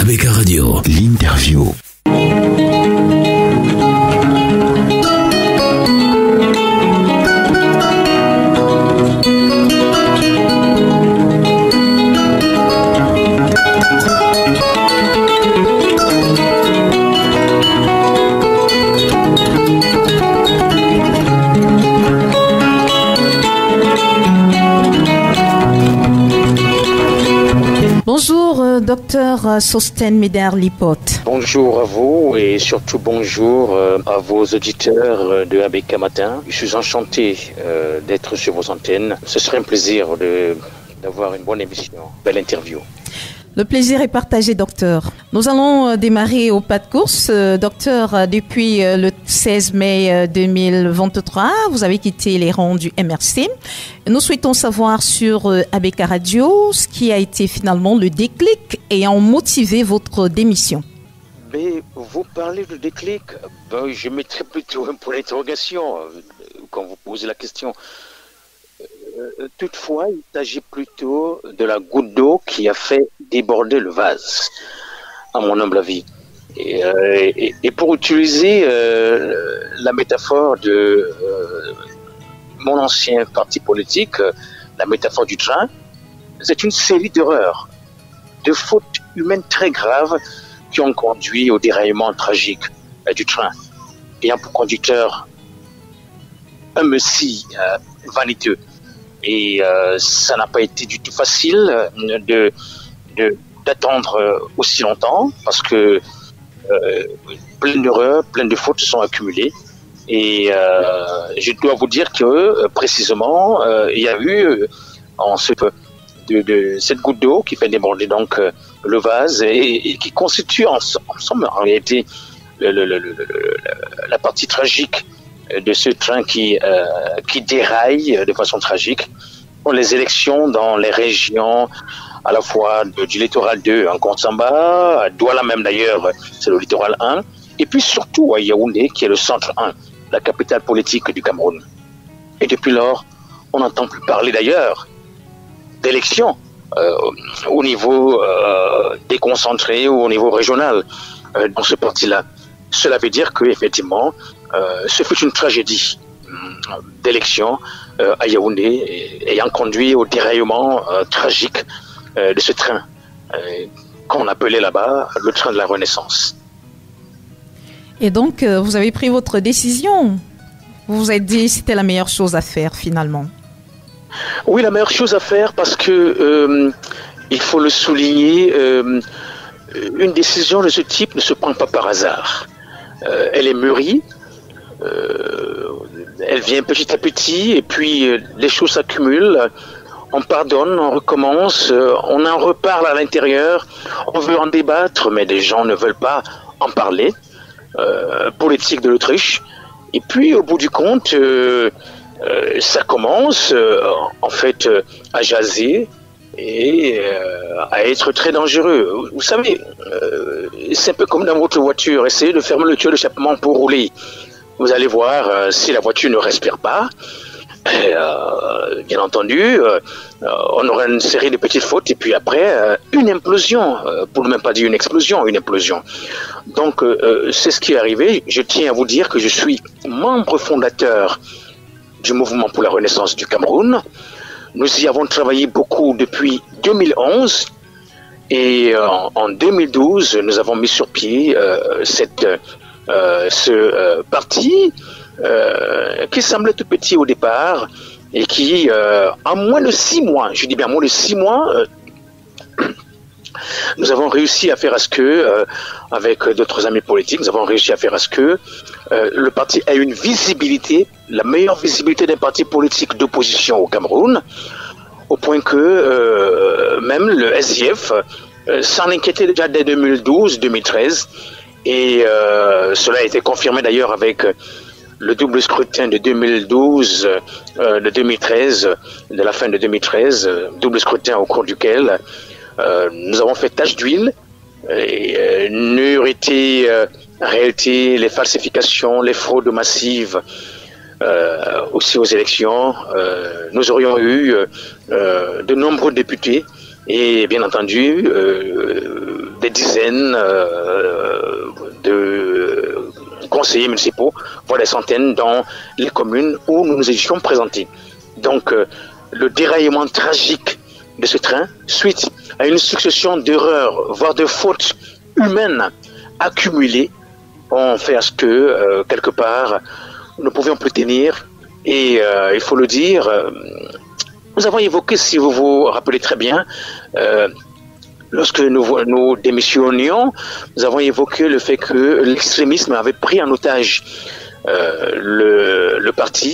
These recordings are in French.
ABK Radio, l'interview. Bonjour, docteur Sostène Médard-Lipote. Bonjour à vous et surtout bonjour à vos auditeurs de ABK Matin. Je suis enchanté d'être sur vos antennes. Ce serait un plaisir d'avoir une bonne émission, belle interview. Le plaisir est partagé, docteur. Nous allons démarrer au pas de course. Docteur, depuis le 16 mai 2023, vous avez quitté les rangs du MRC. Nous souhaitons savoir sur ABK Radio ce qui a été finalement le déclic ayant motivé votre démission. Mais vous parlez de déclic, je mettrais plutôt un point d'interrogation quand vous posez la question. Toutefois, il s'agit plutôt de la goutte d'eau qui a fait déborder le vase, à mon humble avis. Et pour utiliser la métaphore de mon ancien parti politique, la métaphore du train, c'est une série d'erreurs, de fautes humaines très graves qui ont conduit au déraillement tragique du train, ayant pour conducteur un messie vaniteux. Et ça n'a pas été du tout facile d'attendre aussi longtemps parce que plein d'erreurs, plein de fautes se sont accumulées. Et je dois vous dire que précisément, il y a eu de cette goutte d'eau qui fait déborder donc le vase et qui constitue ensemble en réalité la partie tragique de ce train qui déraille de façon tragique. Les élections dans les régions à la fois du littoral 2 en Compte-Samba, à Douala même d'ailleurs, c'est le littoral 1, et puis surtout à Yaoundé qui est le centre 1, la capitale politique du Cameroun. Et depuis lors, on n'entend plus parler d'ailleurs d'élections au niveau déconcentré ou au niveau régional dans ce parti-là. Cela veut dire qu'effectivement, ce fut une tragédie d'élection à Yaoundé ayant conduit au déraillement tragique de ce train qu'on appelait là-bas le train de la Renaissance. Et donc, vous avez pris votre décision. Vous vous êtes dit que c'était la meilleure chose à faire finalement. Oui, la meilleure chose à faire parce que, il faut le souligner, une décision de ce type ne se prend pas par hasard. Elle est mûrie, elle vient petit à petit et puis les choses s'accumulent, on pardonne, on recommence, on en reparle à l'intérieur, on veut en débattre mais les gens ne veulent pas en parler, politique de l'Autriche, et puis au bout du compte ça commence en fait à jaser et à être très dangereux. Vous savez, c'est un peu comme dans votre voiture, essayez de fermer le tuyau d'échappement pour rouler. Vous allez voir si la voiture ne respire pas. Bien entendu, on aura une série de petites fautes et puis après une implosion, pour ne même pas dire une explosion, une implosion. Donc c'est ce qui est arrivé. Je tiens à vous dire que je suis membre fondateur du mouvement pour la Renaissance du Cameroun. Nous y avons travaillé beaucoup depuis 2011 et en 2012, nous avons mis sur pied ce parti qui semblait tout petit au départ et qui, en moins de 6 mois, je dis bien moins de 6 mois, nous avons réussi à faire à ce que, avec d'autres amis politiques, nous avons réussi à faire à ce que le parti ait une visibilité, la meilleure visibilité d'un parti politique d'opposition au Cameroun, au point que même le SIF s'en inquiétait déjà dès 2012-2013, et cela a été confirmé d'ailleurs avec le double scrutin de 2012, de 2013, de la fin de 2013, double scrutin au cours duquel nous avons fait tache d'huile et n'eurent été réalité les falsifications, les fraudes massives aussi aux élections. Nous aurions eu de nombreux députés et bien entendu des dizaines de conseillers municipaux, voire des centaines dans les communes où nous nous étions présentés. Donc, le déraillement tragique de ce train, suite à une succession d'erreurs, voire de fautes humaines accumulées, ont fait à ce que, quelque part, nous ne pouvions plus tenir. Et il faut le dire, nous avons évoqué, si vous vous rappelez très bien, lorsque nous démissionnions, nous avons évoqué le fait que l'extrémisme avait pris en otage le parti.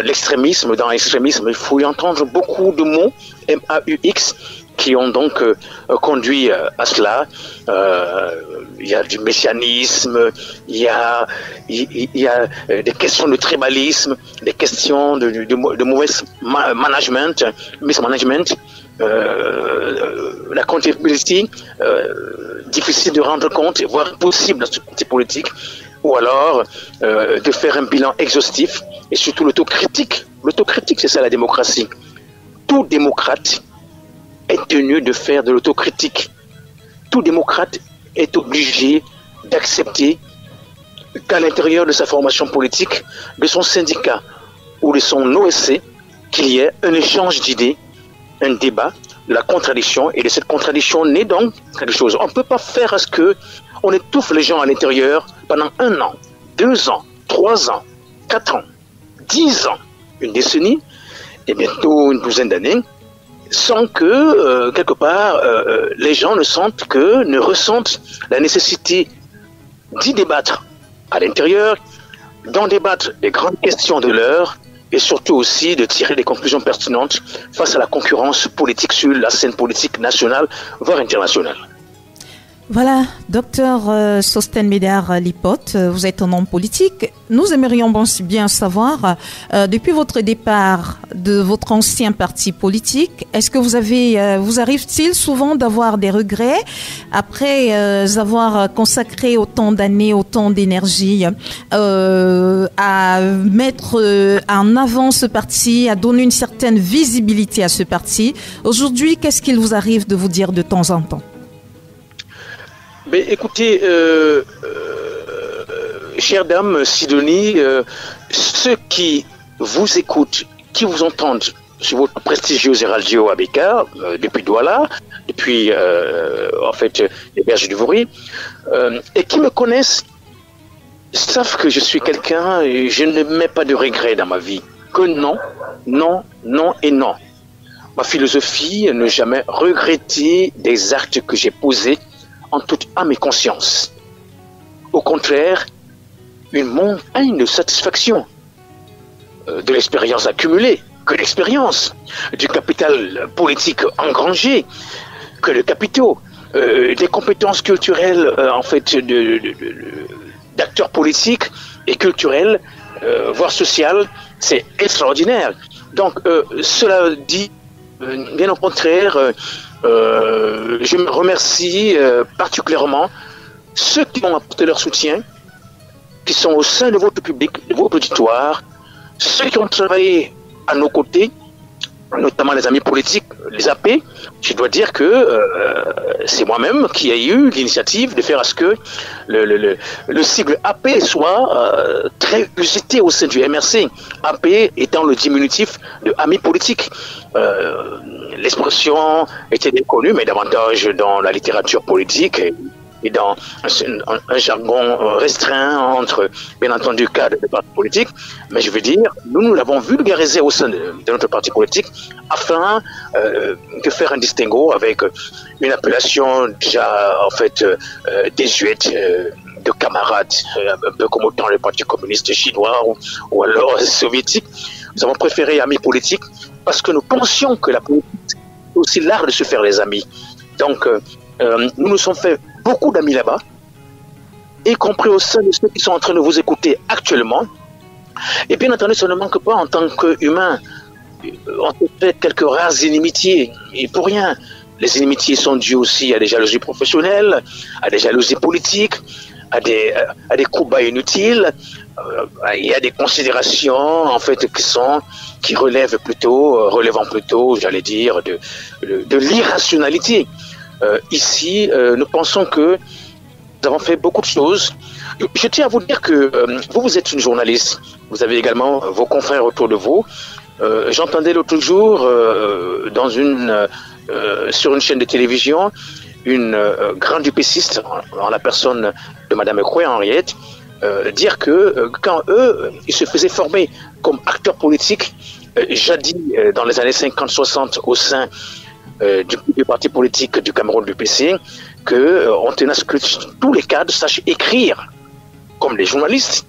L'extrémisme, dans l'extrémisme, il faut y entendre beaucoup de mots, M-A-U-X, qui ont donc conduit à cela. Il y a du messianisme, il y a des questions de tribalisme, des questions de mauvais management, mismanagement, la comptabilité, difficile de rendre compte, voire impossible dans ce parti politique, ou alors de faire un bilan exhaustif, et surtout l'autocritique. L'autocritique, c'est ça la démocratie. Tout démocrate est tenu de faire de l'autocritique. Tout démocrate est obligé d'accepter qu'à l'intérieur de sa formation politique, de son syndicat ou de son OSC, qu'il y ait un échange d'idées, un débat, la contradiction, et de cette contradiction naît donc quelque chose. On ne peut pas faire à ce qu'on étouffe les gens à l'intérieur pendant 1 an, 2 ans, 3 ans, 4 ans, 10 ans, une décennie, et bientôt une douzaine d'années, sans que, quelque part, les gens ne ressentent la nécessité d'y débattre à l'intérieur, d'en débattre des grandes questions de l'heure, et surtout aussi de tirer des conclusions pertinentes face à la concurrence politique sur la scène politique nationale, voire internationale. Voilà, docteur Sostène Médard Lipote, vous êtes un homme politique. Nous aimerions bien savoir, depuis votre départ de votre ancien parti politique, est-ce que vous arrive-t-il souvent d'avoir des regrets après avoir consacré autant d'années, autant d'énergie à mettre en avant ce parti, à donner une certaine visibilité à ce parti? Aujourd'hui, qu'est-ce qu'il vous arrive de vous dire de temps en temps? Mais écoutez, chère dame Sidonie, ceux qui vous écoutent, qui vous entendent sur votre prestigieuse radio ABK, depuis Douala, depuis en fait les berges du Vouri, et qui me connaissent, savent que je suis quelqu'un, et je ne mets pas de regrets dans ma vie. Que non, non, non et non. Ma philosophie, ne jamais regretter des actes que j'ai posés en toute âme et conscience. Au contraire, une montagne de satisfaction de l'expérience accumulée, que l'expérience, du capital politique engrangé, que le capitaux, des compétences culturelles en fait d'acteurs politiques et culturels, voire sociales, c'est extraordinaire. Donc cela dit, bien au contraire, je me remercie particulièrement ceux qui m'ont apporté leur soutien, qui sont au sein de votre public, de votre auditoire, ceux qui ont travaillé à nos côtés, notamment les amis politiques, les AP. Je dois dire que c'est moi-même qui ai eu l'initiative de faire à ce que le sigle AP soit très usité au sein du MRC. AP étant le diminutif de amis politiques. L'expression était connue, mais davantage dans la littérature politique et dans un jargon restreint entre, bien entendu, cadres de partis politiques. Mais je veux dire, nous l'avons vulgarisé au sein de notre parti politique afin de faire un distinguo avec une appellation déjà, en fait, désuète de camarades, un peu comme autant le Parti communiste chinois ou alors soviétique. Nous avons préféré amis politiques parce que nous pensions que la politique, c'est aussi l'art de se faire les amis. Donc, nous nous sommes fait beaucoup d'amis là-bas, y compris au sein de ceux qui sont en train de vous écouter actuellement. Et bien entendu, ça ne manque pas en tant qu'humain. On peut fait quelques rares inimitiés, et pour rien. Les inimitiés sont dues aussi à des jalousies professionnelles, à des jalousies politiques, à des coups bas inutiles. Il y a des considérations en fait qui relèvent plutôt, j'allais dire, de l'irrationalité. ici, nous pensons que nous avons fait beaucoup de choses. Je tiens à vous dire que vous êtes une journaliste. Vous avez également vos confrères autour de vous. J'entendais l'autre jour sur une chaîne de télévision une grande UPCiste, en la personne de Madame Ekoué Henriette, dire que quand eux, ils se faisaient former comme acteurs politiques, jadis dans les années 50-60 au sein du parti politique du Cameroun du PC, qu'on tenait à ce que tous les cadres sachent écrire comme les journalistes,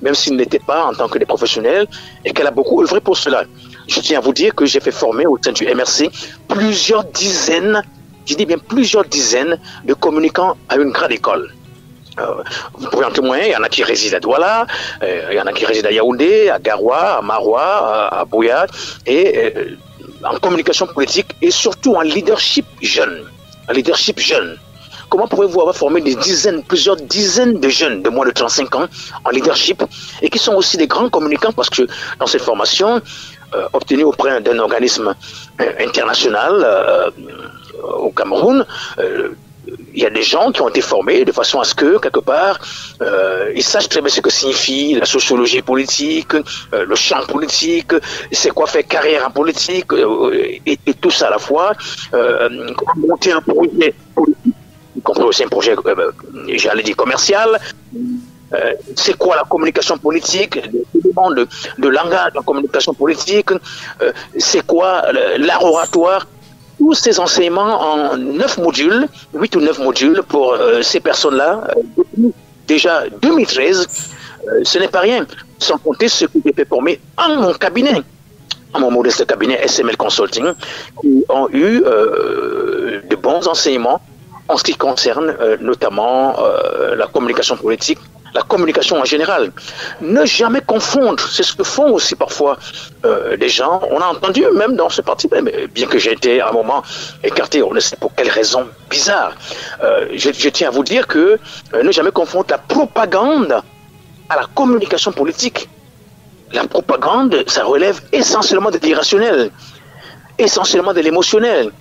même s'ils n'étaient pas en tant que des professionnels, et qu'elle a beaucoup œuvré pour cela. Je tiens à vous dire que j'ai fait former au sein du MRC plusieurs dizaines de communicants à une grande école. Vous pouvez en témoigner, il y en a qui résident à Douala, il y en a qui résident à Yaoundé, à Garoua, à Maroua, à Bouya, et en communication politique et surtout en leadership jeune. Comment pouvez-vous avoir formé plusieurs dizaines de jeunes de moins de 35 ans en leadership et qui sont aussi des grands communicants, parce que dans cette formation, obtenue auprès d'un organisme international au Cameroun, il y a des gens qui ont été formés de façon à ce que, quelque part, ils sachent très bien ce que signifie la sociologie politique, le champ politique, c'est quoi faire carrière en politique, et tout ça à la fois, comment monter un projet politique, y compris aussi un projet, j'allais dire commercial, c'est quoi la communication politique, de langage en communication politique, c'est quoi l'art oratoire. Tous ces enseignements en 8 ou 9 modules pour ces personnes-là, depuis déjà 2013, ce n'est pas rien, sans compter ce que j'ai fait former en mon cabinet, en mon modeste cabinet SML Consulting, qui ont eu de bons enseignements en ce qui concerne notamment la communication politique, la communication en général. Ne jamais confondre, c'est ce que font aussi parfois les gens. On a entendu même dans ce parti, mais bien que j'ai été à un moment écarté, on ne sait pour quelle raison bizarre. Je tiens à vous dire que ne jamais confondre la propagande à la communication politique. La propagande, ça relève essentiellement de l'irrationnel, essentiellement de l'émotionnel,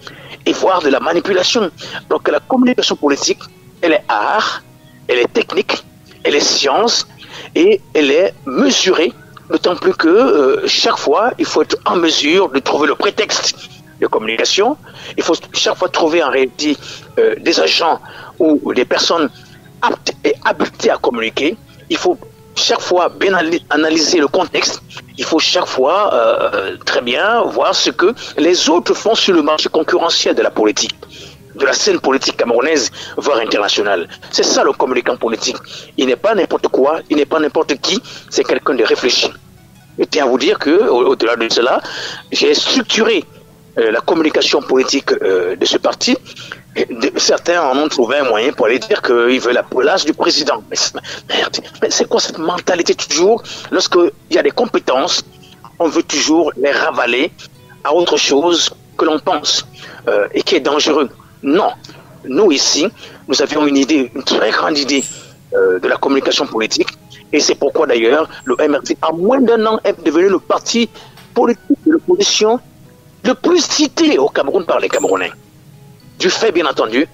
et voire de la manipulation. Donc la communication politique, elle est art, elle est technique, elle est science et elle est mesurée, d'autant plus que chaque fois, il faut être en mesure de trouver le prétexte de communication. Il faut chaque fois trouver en réalité des agents ou des personnes aptes et habilitées à communiquer. Il faut chaque fois bien analyser le contexte. Il faut chaque fois très bien voir ce que les autres font sur le marché concurrentiel de la politique, de la scène politique camerounaise, voire internationale. C'est ça le communicant politique. Il n'est pas n'importe quoi, il n'est pas n'importe qui, c'est quelqu'un de réfléchi. Je tiens à vous dire qu'au-delà de cela, j'ai structuré la communication politique de ce parti. Certains en ont trouvé un moyen pour aller dire qu'ils veulent la place du président. Mais merde, c'est quoi cette mentalité toujours? Lorsqu'il y a des compétences, on veut toujours les ravaler à autre chose que l'on pense et qui est dangereux. Non, nous ici, nous avions une idée, une très grande idée de la communication politique, et c'est pourquoi d'ailleurs le MRC, en moins d'un an, est devenu le parti politique de l'opposition le plus cité au Cameroun par les Camerounais. Du fait, bien entendu,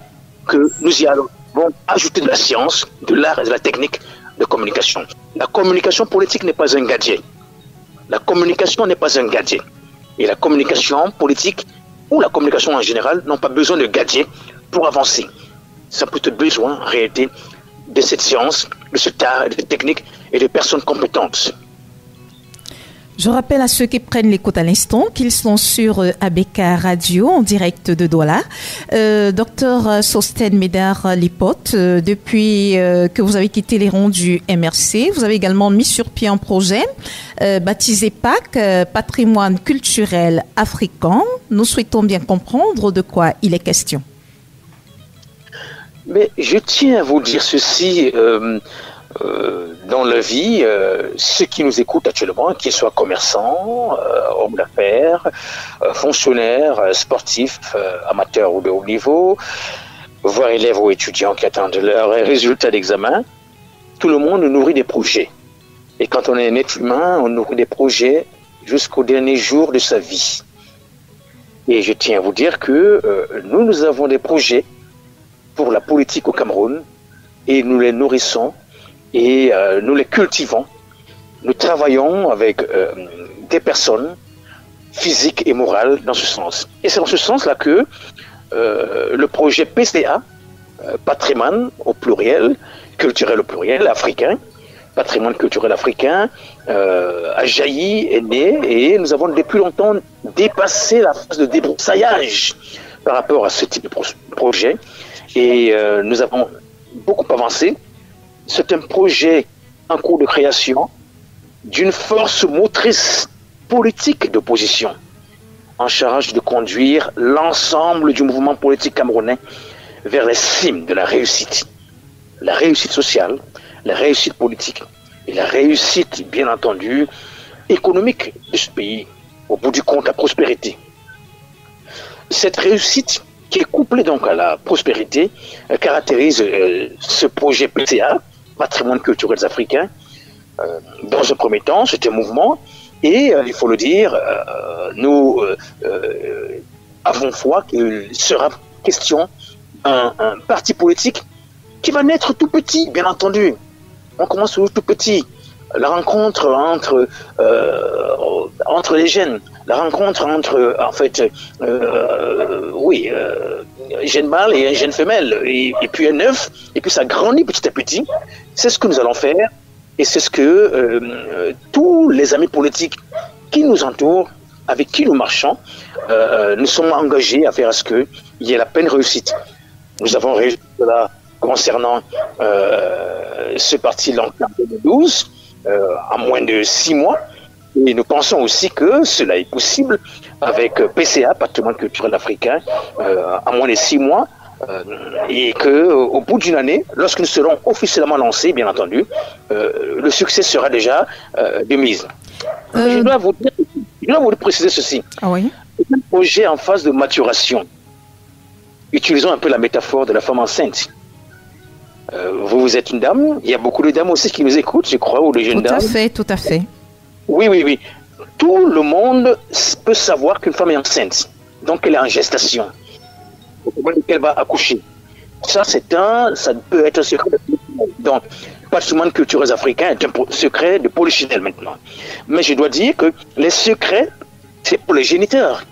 que nous y allons ajouter de la science, de l'art et de la technique de communication. La communication politique n'est pas un gadget. La communication n'est pas un gadget. Et la communication politique ou la communication en général n'ont pas besoin de gadgets pour avancer. Ça peut être besoin, en réalité, de cette science, de cet art, de cette technique et de personnes compétentes. Je rappelle à ceux qui prennent l'écoute à l'instant qu'ils sont sur ABK Radio en direct de Douala. Docteur Sostène Médard Lipote, depuis que vous avez quitté les rangs du MRC, vous avez également mis sur pied un projet baptisé PAC, Patrimoine culturel africain. Nous souhaitons bien comprendre de quoi il est question. Mais je tiens à vous dire ceci... dans la vie, ceux qui nous écoutent actuellement, qu'ils soient commerçants, hommes d'affaires, fonctionnaires, sportifs, amateurs ou de haut niveau, voire élèves ou étudiants qui attendent leurs résultats d'examen, tout le monde nourrit des projets. Et quand on est un être humain, on nourrit des projets jusqu'au dernier jour de sa vie. Et je tiens à vous dire que nous avons des projets pour la politique au Cameroun et nous les nourrissons et nous les cultivons. Nous travaillons avec des personnes physiques et morales dans ce sens. Et c'est dans ce sens-là que le projet PCA, patrimoine au pluriel, culturel au pluriel, africain, patrimoine culturel africain, a jailli, est né, et nous avons depuis longtemps dépassé la phase de débroussaillage par rapport à ce type de projet. Et nous avons beaucoup avancé. C'est un projet en cours de création d'une force motrice politique d'opposition en charge de conduire l'ensemble du mouvement politique camerounais vers les cimes de la réussite sociale, la réussite politique et la réussite, bien entendu, économique de ce pays, au bout du compte, la prospérité. Cette réussite, qui est couplée donc à la prospérité, caractérise ce projet PCA, patrimoine culturel africain. Dans un premier temps, c'est un mouvement, et il faut le dire, nous avons foi qu'il sera question d'un parti politique qui va naître tout petit, bien entendu. On commence tout petit. La rencontre entre les jeunes, la rencontre entre, en fait, un jeune mâle et une jeune femelle, et puis un œuf, et puis ça grandit petit à petit. C'est ce que nous allons faire, et c'est ce que tous les amis politiques qui nous entourent, avec qui nous marchons, nous sommes engagés à faire à ce qu'il y ait la pleine réussite. Nous avons réussi cela concernant ce parti en 2012, en moins de 6 mois. Et nous pensons aussi que cela est possible avec PCA, patrimoine culturel africain, en moins de 6 mois. Et qu'au bout d'une année, lorsque nous serons officiellement lancés, bien entendu, le succès sera déjà de mise. Je dois vous préciser ceci. Ah oui. C'est un projet en phase de maturation. Utilisons un peu la métaphore de la femme enceinte. Vous êtes une dame, il y a beaucoup de dames aussi qui nous écoutent, je crois, ou de jeunes dames. Tout à fait. Oui. Tout le monde peut savoir qu'une femme est enceinte, donc elle est en gestation, qu'elle va accoucher. Ça peut être un secret. Donc, patrimoine culturel africain est un secret de polichinelle maintenant. Mais je dois dire que les secrets, c'est pour les géniteurs.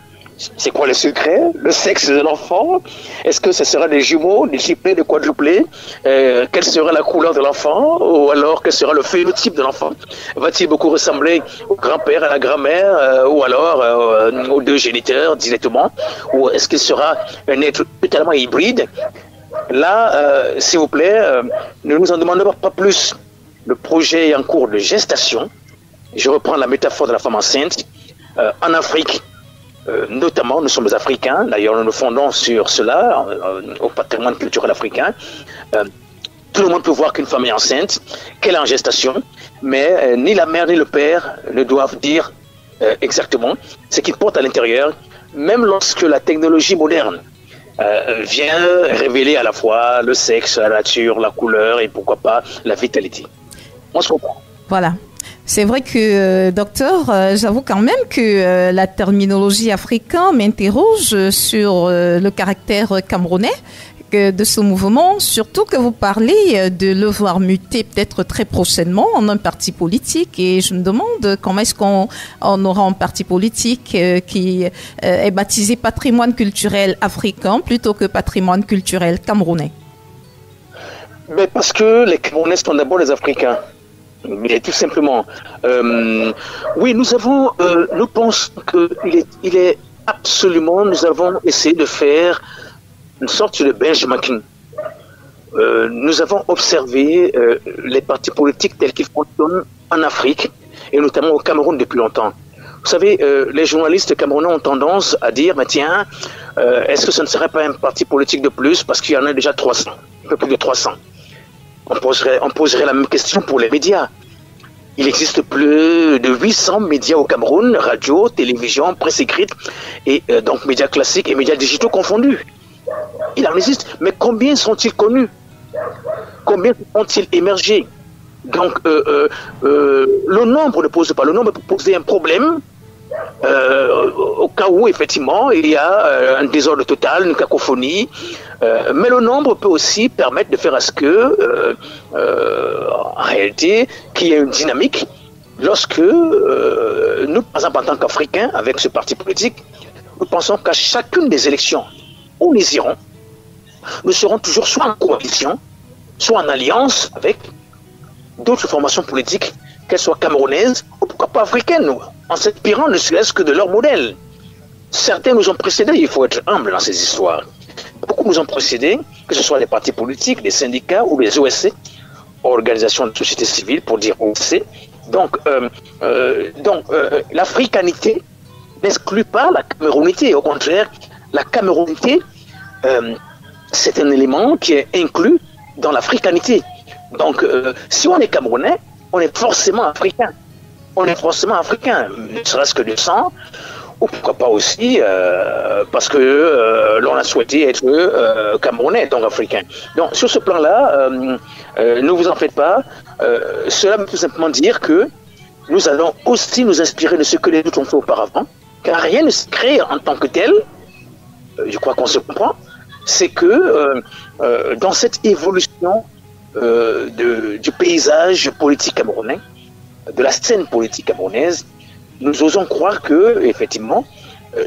C'est quoi le secret? Le sexe de l'enfant? Est-ce que ce sera des jumeaux, des triplés, des quadruplés? Quelle sera la couleur de l'enfant? Ou alors, quel sera le phénotype de l'enfant? Va-t-il beaucoup ressembler au grand-père, à la grand-mère, ou alors aux deux géniteurs directement? Ou est-ce qu'il sera un être totalement hybride? Là, s'il vous plaît, ne nous en demandons pas plus. Le projet est en cours de gestation. Je reprends la métaphore de la femme enceinte. En Afrique, notamment, nous sommes des Africains, d'ailleurs nous nous fondons sur cela, au patrimoine culturel africain. Tout le monde peut voir qu'une femme est enceinte, qu'elle est en gestation, mais ni la mère ni le père ne doivent dire exactement ce qu'ils portent à l'intérieur, même lorsque la technologie moderne vient révéler à la fois le sexe, la nature, la couleur et pourquoi pas la vitalité. On se comprend. Voilà. C'est vrai que, docteur, j'avoue quand même que la terminologie africaine m'interroge sur le caractère camerounais de ce mouvement, surtout que vous parlez de le voir muter peut-être très prochainement en un parti politique. Et je me demande comment est-ce qu'on aura un parti politique qui est baptisé patrimoine culturel africain plutôt que patrimoine culturel camerounais. Mais parce que les Camerounais sont d'abord les Africains. Mais tout simplement, oui, nous pensons qu'il est absolument, nous avons essayé de faire une sorte de benchmarking. Nous avons observé les partis politiques tels qu'ils fonctionnent en Afrique, et notamment au Cameroun depuis longtemps. Vous savez, les journalistes camerounais ont tendance à dire, mais tiens, est-ce que ce ne serait pas un parti politique de plus parce qu'il y en a déjà 300, un peu plus de 300. On poserait la même question pour les médias. Il existe plus de 800 médias au Cameroun, radio, télévision, presse écrite, et donc médias classiques et médias digitaux confondus. Il en existe, mais combien sont-ils connus? Combien ont-ils émergé? Donc, le nombre ne pose pas. Le nombre peut poser un problème au cas où effectivement il y a un désordre total, une cacophonie. Mais le nombre peut aussi permettre de faire à ce que, en réalité, qu'il y ait une dynamique lorsque nous, par exemple, en tant qu'Africains, avec ce parti politique, nous pensons qu'à chacune des élections où nous irons, nous serons toujours soit en coalition, soit en alliance avec d'autres formations politiques, qu'elles soient camerounaises ou pourquoi pas africaines, en s'inspirant ne serait-ce que de leur modèle. Certains nous ont précédés, il faut être humble dans ces histoires. Beaucoup nous ont précédés, que ce soit les partis politiques, les syndicats ou les OSC, organisations de société civile pour dire OSC. Donc, l'africanité n'exclut pas la camerounité. Au contraire, la camerounité, c'est un élément qui est inclus dans l'africanité. Donc, si on est camerounais, on est forcément africain. On est forcément africain, ne serait-ce que du sang, ou pourquoi pas aussi parce que l'on a souhaité être camerounais, donc africain. Donc, sur ce plan-là, ne vous en faites pas. Cela veut tout simplement dire que nous allons aussi nous inspirer de ce que les autres ont fait auparavant, car rien ne se crée en tant que tel, je crois qu'on se comprend, c'est que dans cette évolution du paysage politique camerounais, de la scène politique camerounaise, nous osons croire que, effectivement,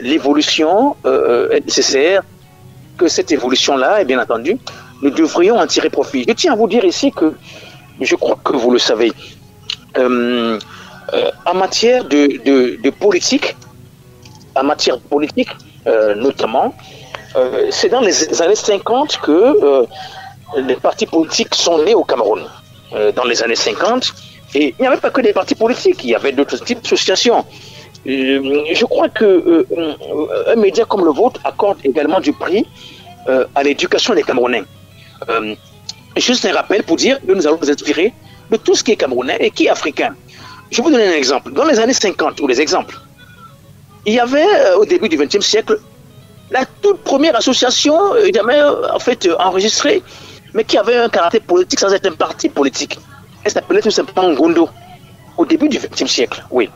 l'évolution est nécessaire, que cette évolution-là, et bien entendu, nous devrions en tirer profit. Je tiens à vous dire ici que, je crois que vous le savez, en matière de politique, notamment, c'est dans les années 50 que les partis politiques sont nés au Cameroun. Dans les années 50, et il n'y avait pas que des partis politiques, il y avait d'autres types d'associations. Je crois qu'un média comme le vôtre accorde également du prix à l'éducation des Camerounais. Juste un rappel pour dire que nous allons nous inspirer de tout ce qui est camerounais et qui est africain. Je vais vous donner un exemple. Dans les années 50, ou des exemples, il y avait au début du XXe siècle la toute première association jamais en fait enregistrée, mais qui avait un caractère politique sans être un parti politique. Elle s'appelait tout simplement Ngondo, au début du XXe siècle, oui.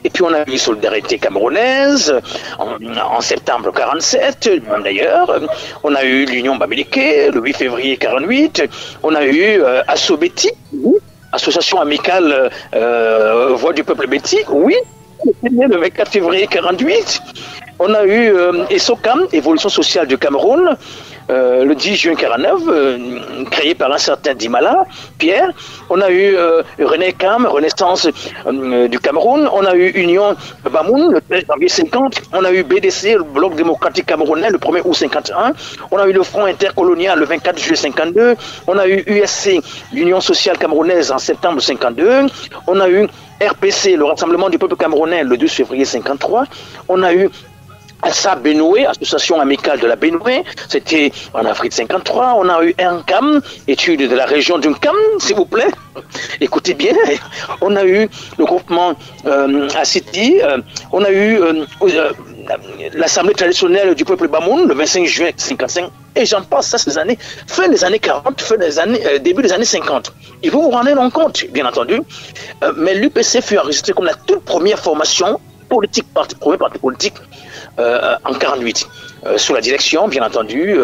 Et puis on a eu Solidarité camerounaise en septembre 47, même d'ailleurs. On a eu l'Union Bamileke le 8 février 48. On a eu Assobeti, Association amicale Voix du peuple Béti, oui, le 24 février 48. On a eu ESOCAM, Évolution sociale du Cameroun, le 10 juin 49, créé par un certain Dimala, Pierre. On a eu René Cam, Renaissance du Cameroun. On a eu Union Bamoun, le 13 janvier 50. On a eu BDC, le Bloc démocratique camerounais, le 1er août 51. On a eu le Front intercolonial, le 24 juillet 52. On a eu USC, l'Union sociale camerounaise, en septembre 52. On a eu RPC, le Rassemblement du peuple camerounais, le 12 février 53. On a eu Assa Benoué, Association amicale de la Benoué, c'était en Afrique 53. On a eu NCAM, étude de la région d'Uncam, s'il vous plaît. Écoutez bien. On a eu le groupement Aciti. On a eu l'Assemblée traditionnelle du peuple Bamoun, le 25 juin 55. Et j'en passe, ça, ces années, fin des années 40, début des années 50. Et vous vous rendez compte, bien entendu. Mais l'UPC fut enregistré comme la toute première formation politique, premier parti politique, en 48, sous la direction, bien entendu,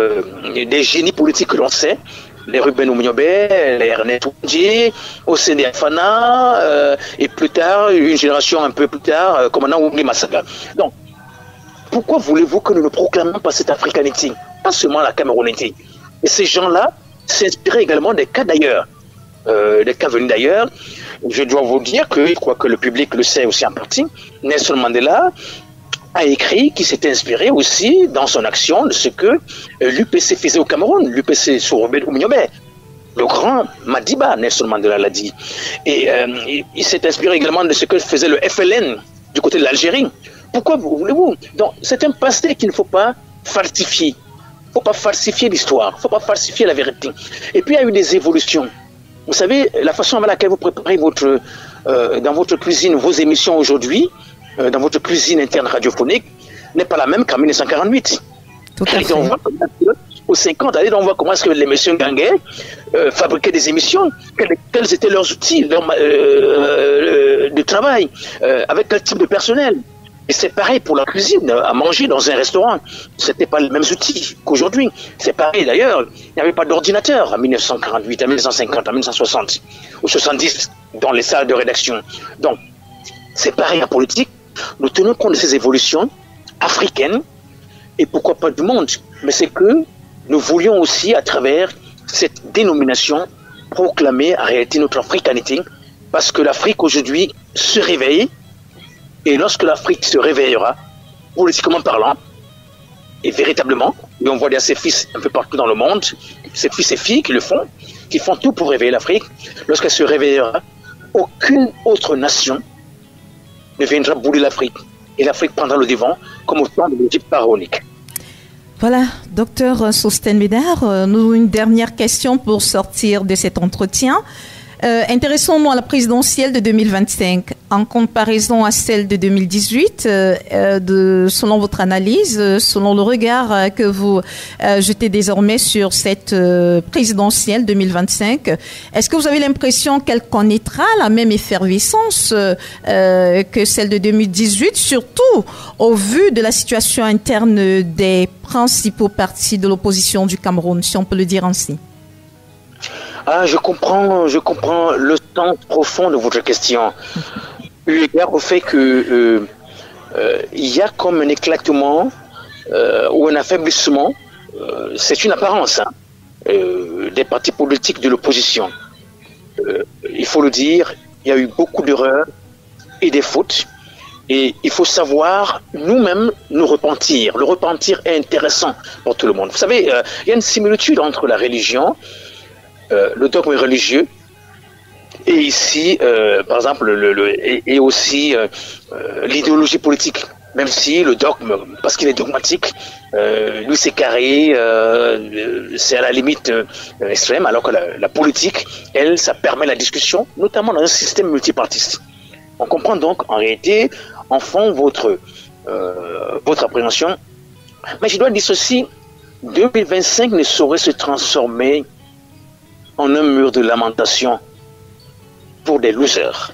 des génies politiques que l'on sait, les Ruben Oumniobé, les Ernest Ouadji, Osséné Afana, et plus tard, une génération un peu plus tard, commandant Oumni Massaga. Donc, pourquoi voulez-vous que nous ne proclamions pas cette africanité, pas seulement la camerounité? Et ces gens-là s'inspiraient également des cas d'ailleurs, des cas venus d'ailleurs. Je dois vous dire que, je crois que le public le sait aussi en partie, Nelson Mandela a écrit qu'il s'était inspiré aussi dans son action de ce que l'UPC faisait au Cameroun, l'UPC sur Robert Oumniobé. Le grand Madiba, Nelson Mandela l'a dit. Et il s'est inspiré également de ce que faisait le FLN du côté de l'Algérie. Pourquoi voulez-vous? Donc, c'est un passé qu'il ne faut pas falsifier. Il ne faut pas falsifier l'histoire, il ne faut pas falsifier la vérité. Et puis, il y a eu des évolutions. Vous savez, la façon avec laquelle vous préparez dans votre cuisine vos émissions aujourd'hui, dans votre cuisine interne radiophonique, n'est pas la même qu'en 1948. Tout à fait. Aux 50 années, on voit comment est-ce que les messieurs Ganguet fabriquaient des émissions, quels étaient leurs outils de travail, avec quel type de personnel. Et c'est pareil pour la cuisine, à manger dans un restaurant. C'était pas les mêmes outils qu'aujourd'hui. C'est pareil d'ailleurs, il n'y avait pas d'ordinateur en 1948, en 1950, en 1960 ou 70 dans les salles de rédaction. Donc, c'est pareil en politique. Nous tenons compte de ces évolutions africaines et pourquoi pas du monde. Mais c'est que nous voulions aussi, à travers cette dénomination, proclamer en réalité notre africanité, parce que l'Afrique aujourd'hui se réveille, et lorsque l'Afrique se réveillera, politiquement parlant, et véritablement, et on voit des ces fils un peu partout dans le monde, ces fils et filles qui font tout pour réveiller l'Afrique, lorsqu'elle se réveillera, aucune autre nation ne viendra bouler l'Afrique. Et l'Afrique prendra le devant comme au temps de l'Égypte pharaonique. Voilà, docteur Sostène Bédard, nous une dernière question pour sortir de cet entretien. Intéressons-nous à la présidentielle de 2025 en comparaison à celle de 2018. Selon votre analyse, selon le regard que vous jetez désormais sur cette présidentielle 2025, est-ce que vous avez l'impression qu'elle connaîtra la même effervescence que celle de 2018, surtout au vu de la situation interne des principaux partis de l'opposition du Cameroun, si on peut le dire ainsi? Ah, je comprends le sens profond de votre question. Eu égard au fait que il y a comme un éclatement ou un affaiblissement, c'est une apparence des partis politiques de l'opposition. Il faut le dire, il y a eu beaucoup d'erreurs et des fautes. Et il faut savoir nous-mêmes nous repentir. Le repentir est intéressant pour tout le monde. Vous savez, il y a une similitude entre la religion, le dogme religieux, et ici, par exemple, et aussi l'idéologie politique. Même si le dogme, parce qu'il est dogmatique, lui c'est carré, c'est à la limite extrême, alors que la politique, elle, ça permet la discussion, notamment dans un système multipartiste. On comprend donc en réalité, en fond, votre appréhension. Mais je dois dire ceci, 2025 ne saurait se transformer en un mur de lamentation pour des losers.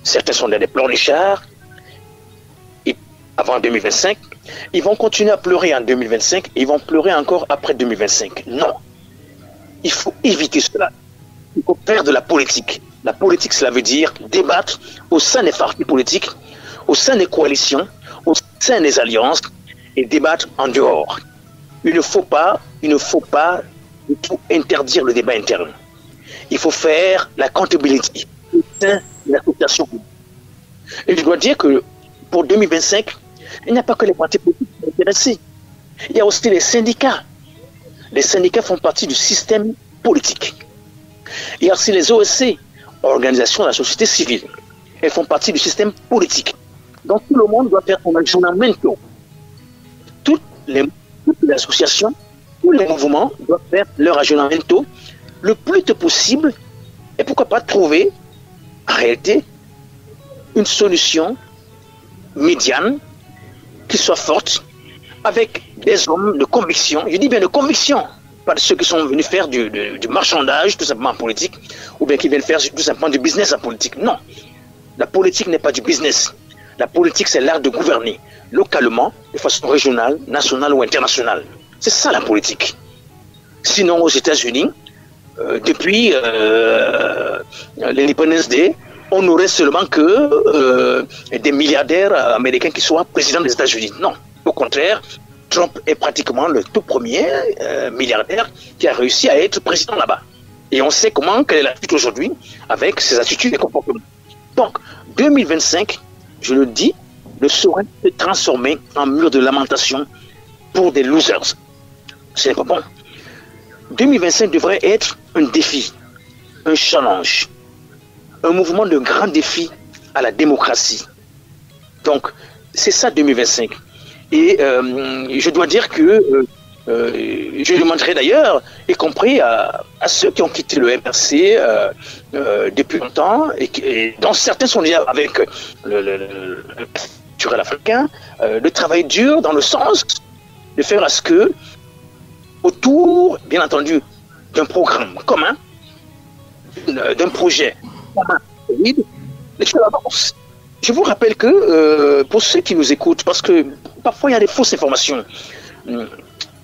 Certains sont des pleurnichards, et avant 2025, ils vont continuer à pleurer en 2025, et ils vont pleurer encore après 2025. Non, il faut éviter cela. Il faut faire de la politique. La politique, cela veut dire débattre au sein des partis politiques, au sein des coalitions, au sein des alliances, et débattre en dehors. Il ne faut pas du tout interdire le débat interne. Il faut faire la comptabilité au sein de l'association. Et je dois dire que pour 2025, il n'y a pas que les partis politiques qui sont intéressés. Il y a aussi les syndicats. Les syndicats font partie du système politique. Il y a aussi les OSC, organisations de la société civile. Elles font partie du système politique. Donc tout le monde doit faire son aggiornamento. Toutes les associations, tous les mouvements doivent faire leur aggiornamento le plus tôt possible et pourquoi pas trouver en réalité une solution médiane qui soit forte avec des hommes de conviction. Je dis bien de conviction, pas de ceux qui sont venus faire du marchandage tout simplement en politique ou bien qui viennent faire tout simplement du business en politique. Non, la politique n'est pas du business. La politique, c'est l'art de gouverner localement, de façon régionale, nationale ou internationale. C'est ça la politique. Sinon, aux États-Unis, depuis l'Independence Day, on n'aurait seulement que des milliardaires américains qui soient présidents des États-Unis. Non, au contraire, Trump est pratiquement le tout premier milliardaire qui a réussi à être président là-bas. Et on sait quelle est la suite aujourd'hui avec ses attitudes et comportements. Donc, 2025, je le dis, ne saurait se transformer en mur de lamentation pour des losers. C'est pas bon. 2025 devrait être un défi, un challenge, un mouvement de grand défi à la démocratie. Donc, c'est ça 2025. Et je dois dire que je demanderai d'ailleurs, y compris à ceux qui ont quitté le MRC depuis longtemps, et dont certains sont liés avec le culturel africain, de travailler dur dans le sens de faire à ce que, autour, bien entendu, d'un programme commun, d'un projet commun, les choses avancent. je vous rappelle que, pour ceux qui nous écoutent, parce que parfois il y a des fausses informations, on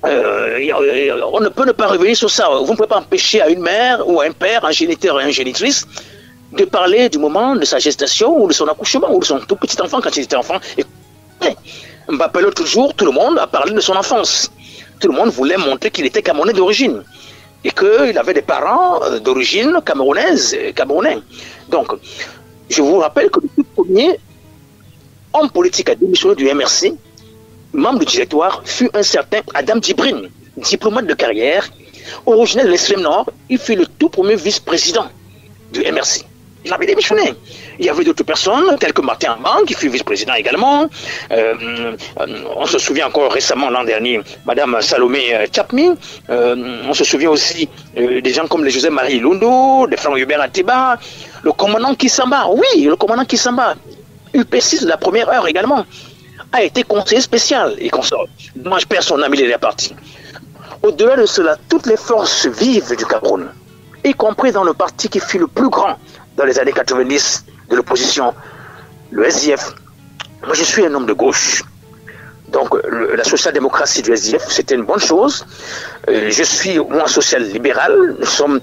ne peut ne pas revenir sur ça. Vous ne pouvez pas empêcher à une mère ou à un père, un géniteur et une génitrice, de parler du moment de sa gestation ou de son accouchement ou de son tout petit enfant quand il était enfant. Et Mbappé, toujours, tout le monde a parlé de son enfance. Tout le monde voulait montrer qu'il était Camerounais d'origine et qu'il avait des parents d'origine camerounaise, camerounais. Donc, je vous rappelle que le tout premier homme politique à démissionner du MRC, membre du directoire, fut un certain Adam Djibrine, diplomate de carrière, originaire de l'extrême nord. Il fut le tout premier vice-président du MRC. Il avait démissionné. Il y avait d'autres personnes, telles que Martin Amman, qui fut vice-président également. On se souvient encore récemment, l'an dernier, Madame Salomé Tchapmi. On se souvient aussi des gens comme les José-Marie Lundo, des frères Hubert Ateba, le commandant Kissamba. Oui, le commandant Kissamba, UP6 de la première heure également, a été conseiller spécial et consort. Moi, je perds son ami, il est parti. Au-delà de cela, toutes les forces vives du Cameroun, y compris dans le parti qui fut le plus grand dans les années 90 de l'opposition, le SDF. Moi, je suis un homme de gauche. Donc, la social-démocratie du SDF, c'était une bonne chose. Je suis, moi, social-libéral. Nous sommes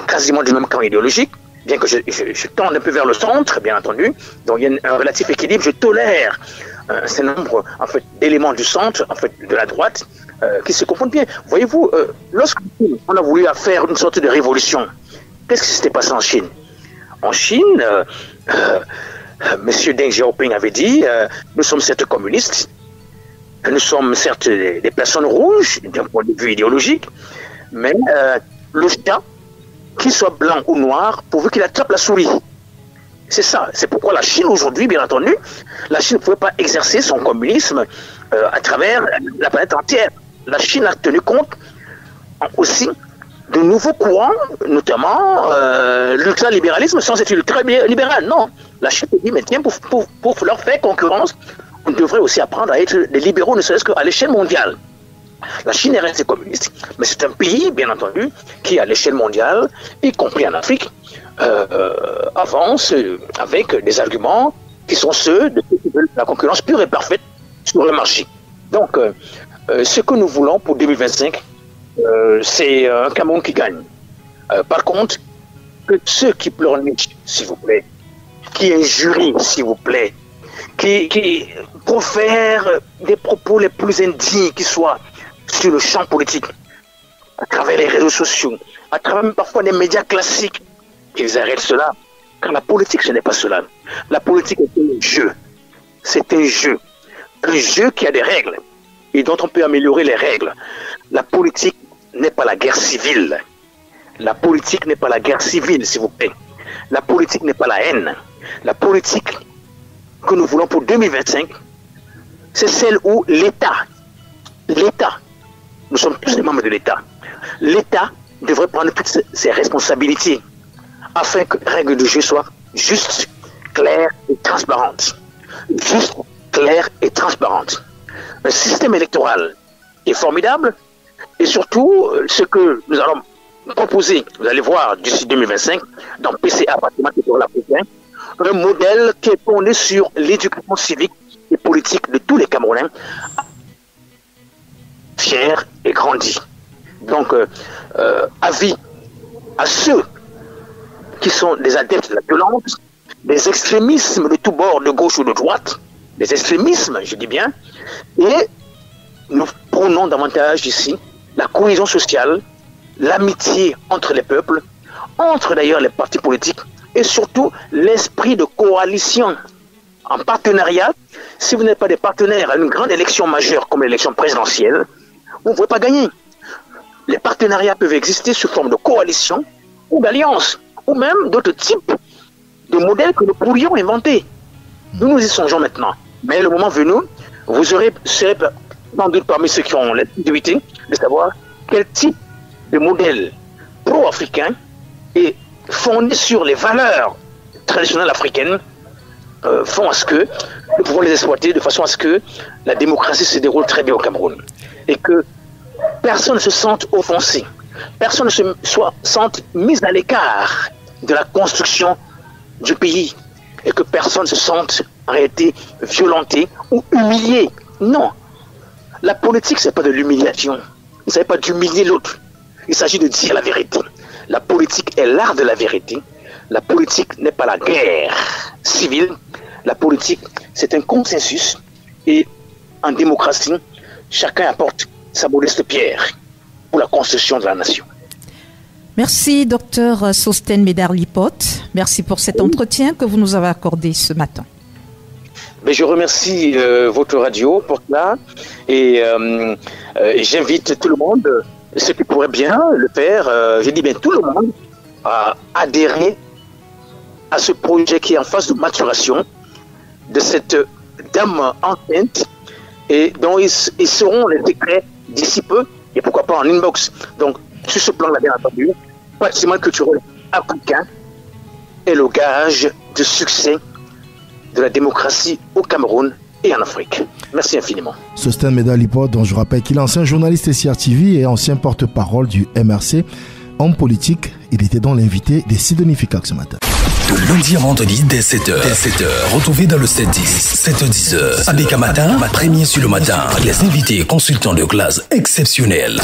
quasiment du même camp idéologique, bien que je tende un peu vers le centre, bien entendu. Donc, il y a un relatif équilibre. Je tolère un certain nombre, en fait, d'éléments du centre, en fait, de la droite, qui se confondent bien. Voyez-vous, lorsqu'on a voulu faire une sorte de révolution, qu'est-ce qui s'était passé en Chine? En Chine, M. Deng Xiaoping avait dit nous sommes certes communistes, nous sommes certes des personnes rouges d'un point de vue idéologique, mais le chat, qu'il soit blanc ou noir, pourvu qu'il attrape la souris. C'est ça. C'est pourquoi la Chine aujourd'hui, bien entendu, la Chine ne pouvait pas exercer son communisme à travers la planète entière. La Chine a tenu compte aussi de nouveaux courants, notamment l'ultralibéralisme sans être ultra-libéral. Non, la Chine dit, mais tiens, pour leur faire concurrence, on devrait aussi apprendre à être des libéraux, ne serait-ce qu'à l'échelle mondiale. La Chine est restée communiste, mais c'est un pays, bien entendu, qui, à l'échelle mondiale, y compris en Afrique, avance avec des arguments qui sont ceux de la concurrence pure et parfaite sur le marché. Donc, ce que nous voulons pour 2025, c'est un Cameroun qui gagne. Par contre, que ceux qui pleurnichent, s'il vous plaît, qui injurient, s'il vous plaît, qui profèrent des propos les plus indignes qui soient sur le champ politique, à travers les réseaux sociaux, à travers parfois les médias classiques, qu'ils arrêtent cela. Car la politique, ce n'est pas cela. La politique est un jeu. C'est un jeu. Un jeu qui a des règles et dont on peut améliorer les règles. La politique n'est pas la guerre civile. La politique n'est pas la guerre civile, s'il vous plaît. La politique n'est pas la haine. La politique que nous voulons pour 2025, c'est celle où l'État, nous sommes tous des membres de l'État, l'État devrait prendre toutes ses responsabilités afin que les règles du jeu soient justes, claires et transparentes. Juste, claires et transparentes. Un système électoral est formidable et surtout ce que nous allons proposer, vous allez voir d'ici 2025, dans PCA, Bâtiment Territorial Africain, un modèle qui est fondé sur l'éducation civique et politique de tous les Camerounais, fiers et grandis. Donc, avis à ceux qui sont des adeptes de la violence, des extrémismes de tous bords, de gauche ou de droite, des extrémismes, je dis bien, et nous prônons davantage ici la cohésion sociale, l'amitié entre les peuples, entre d'ailleurs les partis politiques, et surtout l'esprit de coalition en partenariat. Si vous n'êtes pas des partenaires à une grande élection majeure comme l'élection présidentielle, vous ne pouvez pas gagner. Les partenariats peuvent exister sous forme de coalition ou d'alliance, ou même d'autres types de modèles que nous pourrions inventer. Nous y songeons maintenant. Mais le moment venu, vous serez sans doute parmi ceux qui ont l'activité de savoir quel type de modèle pro-africain est fondé sur les valeurs traditionnelles africaines font à ce que nous pouvons les exploiter de façon à ce que la démocratie se déroule très bien au Cameroun. Et que personne ne se sente offensé, personne ne se sente mis à l'écart de la construction du pays. et que personne ne se sente en réalité violenté ou humilié. Non. La politique, ce n'est pas de l'humiliation. Il ne s'agit pas d'humilier l'autre. Il s'agit de dire la vérité. La politique est l'art de la vérité. La politique n'est pas la guerre civile. La politique, c'est un consensus. Et en démocratie, chacun apporte sa modeste pierre pour la construction de la nation. Merci, docteur Sostène Médard-Lipote. Merci pour cet entretien que vous nous avez accordé ce matin. Mais je remercie votre radio pour cela et j'invite tout le monde, ceux qui pourraient bien le faire, je dis bien tout le monde, à adhérer à ce projet qui est en phase de maturation de cette dame enceinte et dont ils seront les secrets d'ici peu et pourquoi pas en inbox. Donc, sur ce plan-là, bien entendu, le patrimoine culturel africain est le gage de succès de la démocratie au Cameroun et en Afrique. Merci infiniment. Sostène Médard-Lipote, dont je rappelle qu'il est ancien journaliste CRTV et ancien porte-parole du MRC, homme politique, il était donc l'invité de Sidonie Fikak ce matin. De lundi à vendredi dès 7h. Retrouvez dans le 7-10, 7h-10h. Abeka Matin, premier sur le matin. Les invités consultants de classe exceptionnels.